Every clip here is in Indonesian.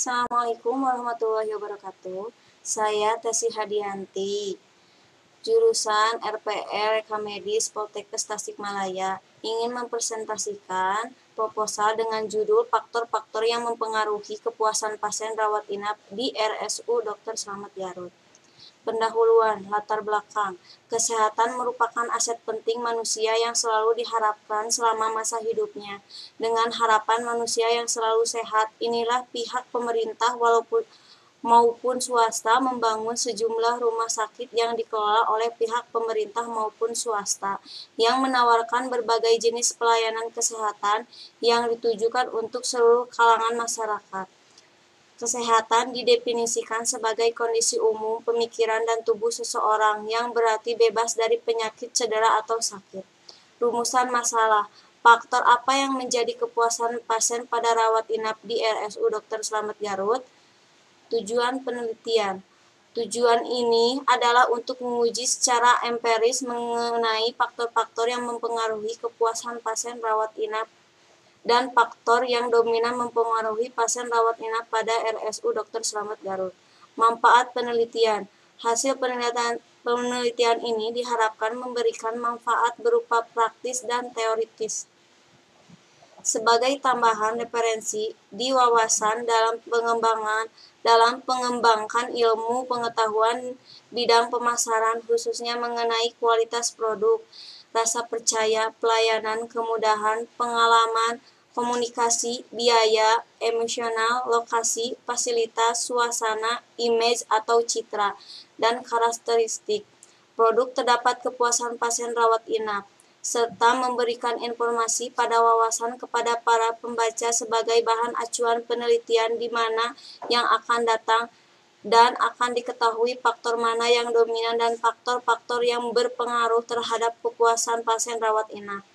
Assalamualaikum warahmatullahi wabarakatuh. Saya Tesi Hadianti, jurusan RPL Reka Medis Poltekkes Tasikmalaya, ingin mempresentasikan proposal dengan judul faktor-faktor yang mempengaruhi kepuasan pasien rawat inap di RSU Dr. Slamet Garut. Pendahuluan, latar belakang. Kesehatan merupakan aset penting manusia yang selalu diharapkan selama masa hidupnya. Dengan harapan manusia yang selalu sehat, inilah pihak pemerintah maupun swasta membangun sejumlah rumah sakit yang dikelola oleh pihak pemerintah maupun swasta, yang menawarkan berbagai jenis pelayanan kesehatan yang ditujukan untuk seluruh kalangan masyarakat. Kesehatan didefinisikan sebagai kondisi umum pemikiran dan tubuh seseorang yang berarti bebas dari penyakit, cedera, atau sakit. Rumusan masalah. Faktor apa yang menjadi kepuasan pasien pada rawat inap di RSU Dr. Slamet Garut? Tujuan penelitian. Tujuan ini adalah untuk menguji secara empiris mengenai faktor-faktor yang mempengaruhi kepuasan pasien rawat inap dan faktor yang dominan mempengaruhi pasien rawat inap pada RSU Dr. Slamet Garut. Manfaat penelitian. Hasil penelitian ini diharapkan memberikan manfaat berupa praktis dan teoritis sebagai tambahan referensi di wawasan dalam mengembangkan ilmu pengetahuan bidang pemasaran, khususnya mengenai kualitas produk, rasa percaya, pelayanan, kemudahan, pengalaman, komunikasi, biaya, emosional, lokasi, fasilitas, suasana, image atau citra, dan karakteristik produk terdapat kepuasan pasien rawat inap, serta memberikan informasi pada wawasan kepada para pembaca sebagai bahan acuan penelitian di mana yang akan datang dan akan diketahui faktor mana yang dominan dan faktor-faktor yang berpengaruh terhadap kepuasan pasien rawat inap.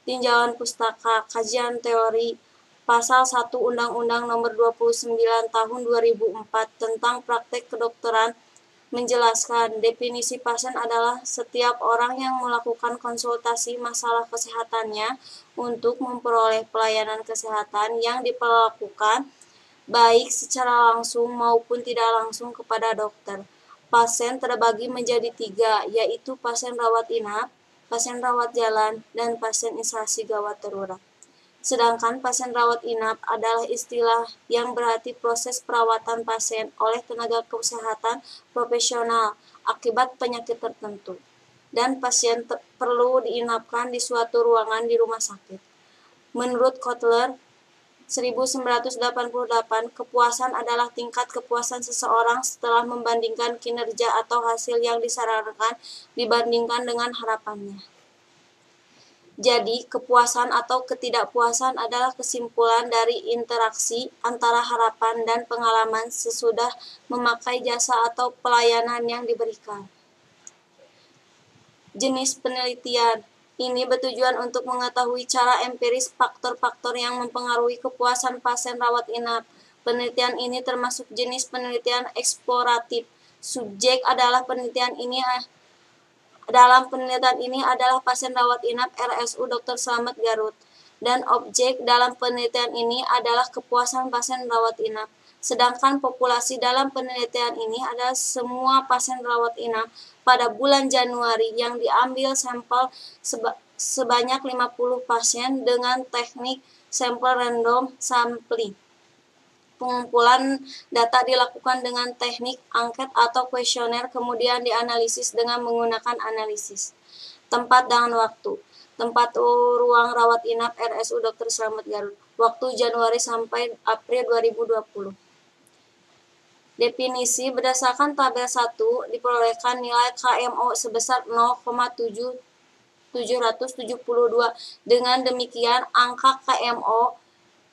Tinjauan pustaka, kajian teori, Pasal 1 Undang-Undang Nomor 29 Tahun 2004 tentang praktek kedokteran menjelaskan definisi pasien adalah setiap orang yang melakukan konsultasi masalah kesehatannya untuk memperoleh pelayanan kesehatan yang diperlakukan baik secara langsung maupun tidak langsung kepada dokter. Pasien terbagi menjadi 3, yaitu pasien rawat inap, pasien rawat jalan, dan pasien isolasi gawat darurat. Sedangkan pasien rawat inap adalah istilah yang berarti proses perawatan pasien oleh tenaga kesehatan profesional akibat penyakit tertentu, dan pasien perlu diinapkan di suatu ruangan di rumah sakit. Menurut Kotler, 1988, kepuasan adalah tingkat kepuasan seseorang setelah membandingkan kinerja atau hasil yang disarankan dibandingkan dengan harapannya. Jadi, kepuasan atau ketidakpuasan adalah kesimpulan dari interaksi antara harapan dan pengalaman sesudah memakai jasa atau pelayanan yang diberikan. Jenis penelitian ini bertujuan untuk mengetahui cara empiris faktor-faktor yang mempengaruhi kepuasan pasien rawat inap. Penelitian ini termasuk jenis penelitian eksploratif. Subjek dalam penelitian ini adalah pasien rawat inap RSU Dr. Slamet Garut, dan objek dalam penelitian ini adalah kepuasan pasien rawat inap. Sedangkan populasi dalam penelitian ini adalah semua pasien rawat inap pada bulan Januari yang diambil sampel sebanyak 50 pasien dengan teknik sampel random sampling. Pengumpulan data dilakukan dengan teknik angket atau kuesioner, kemudian dianalisis dengan menggunakan analisis tempat dan waktu. Tempat ruang rawat inap RSU Dr. Slamet Garut. Waktu Januari sampai April 2020. Definisi berdasarkan tabel 1 diperolehkan nilai KMO sebesar 0,772. Dengan demikian, angka KMO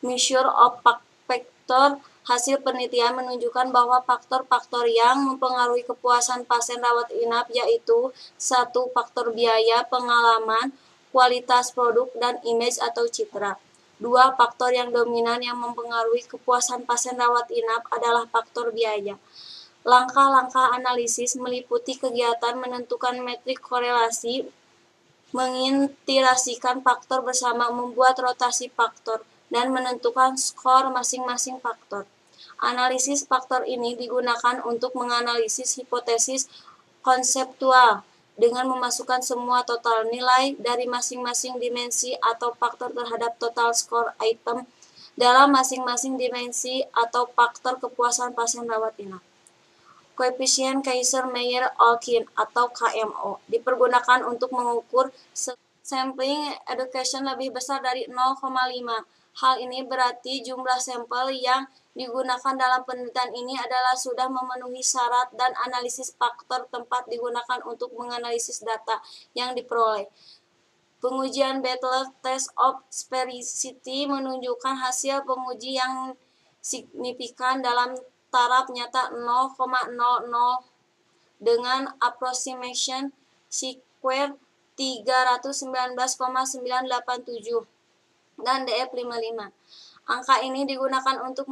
measure of factor hasil penelitian menunjukkan bahwa faktor-faktor yang mempengaruhi kepuasan pasien rawat inap yaitu 1. Faktor biaya, pengalaman, kualitas produk, dan image atau citra. 2. Faktor yang dominan yang mempengaruhi kepuasan pasien rawat inap adalah faktor biaya. Langkah-langkah analisis meliputi kegiatan menentukan metrik korelasi, mengintegrasikan faktor bersama, membuat rotasi faktor, dan menentukan skor masing-masing faktor. Analisis faktor ini digunakan untuk menganalisis hipotesis konseptual dengan memasukkan semua total nilai dari masing-masing dimensi atau faktor terhadap total skor item dalam masing-masing dimensi atau faktor kepuasan pasien rawat inap. Koefisien Kaiser-Meyer-Olkin atau KMO dipergunakan untuk mengukur sampling education lebih besar dari 0,5. Hal ini berarti jumlah sampel yang digunakan dalam penelitian ini adalah sudah memenuhi syarat dan analisis faktor tempat digunakan untuk menganalisis data yang diperoleh. Pengujian Butler Test of Sphericity menunjukkan hasil penguji yang signifikan dalam taraf nyata 0,00 dengan approximation square 319,987 dan DF 55. Angka ini digunakan untuk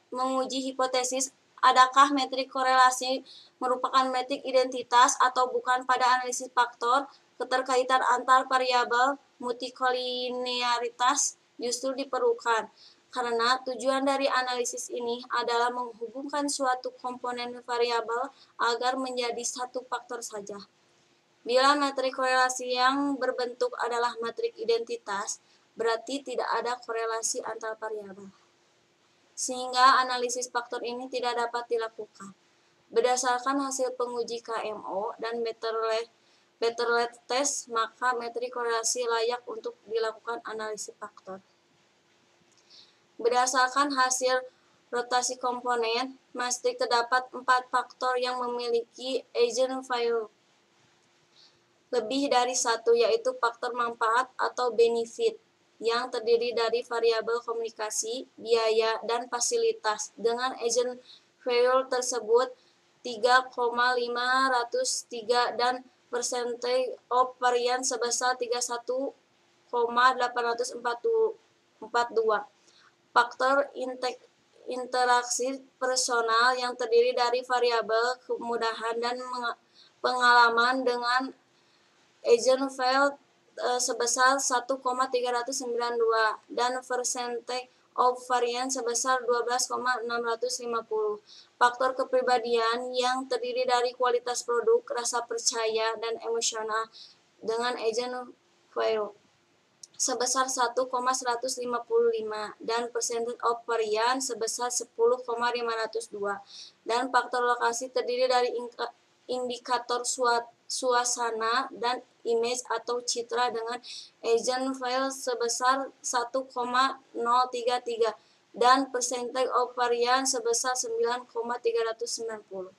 menguji hipotesis adakah metrik korelasi merupakan metrik identitas atau bukan pada analisis faktor. Keterkaitan antar variabel multikolinearitas justru diperlukan, karena tujuan dari analisis ini adalah menghubungkan suatu komponen variabel agar menjadi satu faktor saja. Bila metrik korelasi yang berbentuk adalah metrik identitas, berarti tidak ada korelasi antar variabel, sehingga analisis faktor ini tidak dapat dilakukan. Berdasarkan hasil penguji KMO dan Butler Test, maka metrik korelasi layak untuk dilakukan analisis faktor. Berdasarkan hasil rotasi komponen, mesti terdapat 4 faktor yang memiliki eigenvalue lebih dari satu, yaitu faktor manfaat atau benefit, yang terdiri dari variabel komunikasi, biaya, dan fasilitas. Dengan eigenvalue tersebut 3,503 dan percentage of variance sebesar 31,842. Faktor interaksi personal yang terdiri dari variabel kemudahan dan pengalaman dengan eigenvalue sebesar 1,392 dan percentage of variance sebesar 12,650. Faktor kepribadian yang terdiri dari kualitas produk, rasa percaya, dan emosional dengan eigenvalue sebesar 1,155 dan percentage of variance sebesar 10,502. Dan faktor lokasi terdiri dari indikator suasana dan image atau citra dengan eigenvalue sebesar 1,033 dan percentage of variance sebesar 9,390.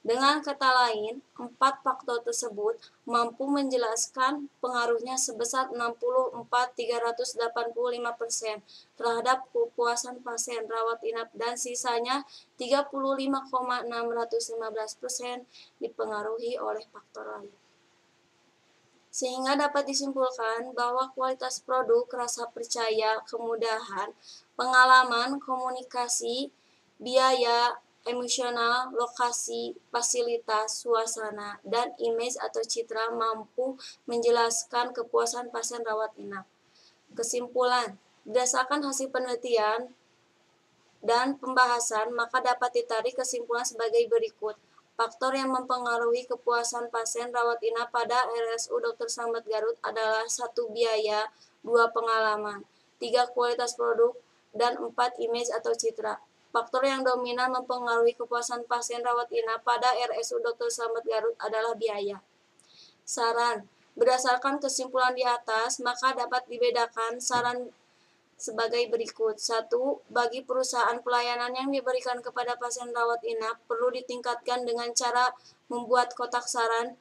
Dengan kata lain, 4 faktor tersebut mampu menjelaskan pengaruhnya sebesar 64,385% terhadap kepuasan pasien rawat inap dan sisanya 35,615% dipengaruhi oleh faktor lain. Sehingga dapat disimpulkan bahwa kualitas produk, rasa percaya, kemudahan, pengalaman, komunikasi, biaya, emosional, lokasi, fasilitas, suasana, dan image atau citra mampu menjelaskan kepuasan pasien rawat inap. Kesimpulan, berdasarkan hasil penelitian dan pembahasan, maka dapat ditarik kesimpulan sebagai berikut. Faktor yang mempengaruhi kepuasan pasien rawat inap pada RSU Dr. Slamet Garut adalah 1. Biaya, 2. Pengalaman, 3. Kualitas produk, dan 4. Image atau citra. Faktor yang dominan mempengaruhi kepuasan pasien rawat inap pada RSU Dr. Slamet Garut adalah biaya. Saran, berdasarkan kesimpulan di atas, maka dapat dibedakan saran sebagai berikut. 1. Bagi perusahaan pelayanan yang diberikan kepada pasien rawat inap, perlu ditingkatkan dengan cara membuat kotak saran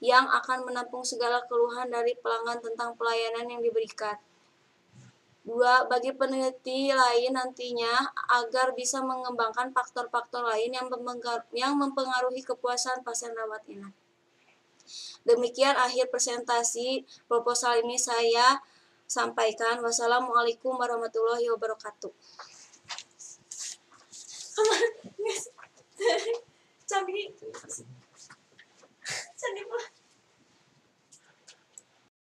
yang akan menampung segala keluhan dari pelanggan tentang pelayanan yang diberikan. 2. Bagi peneliti lain nantinya, agar bisa mengembangkan faktor-faktor lain yang mempengaruhi kepuasan pasien rawat inap. Demikian akhir presentasi proposal ini saya sampaikan. Wassalamualaikum warahmatullahi wabarakatuh. Candi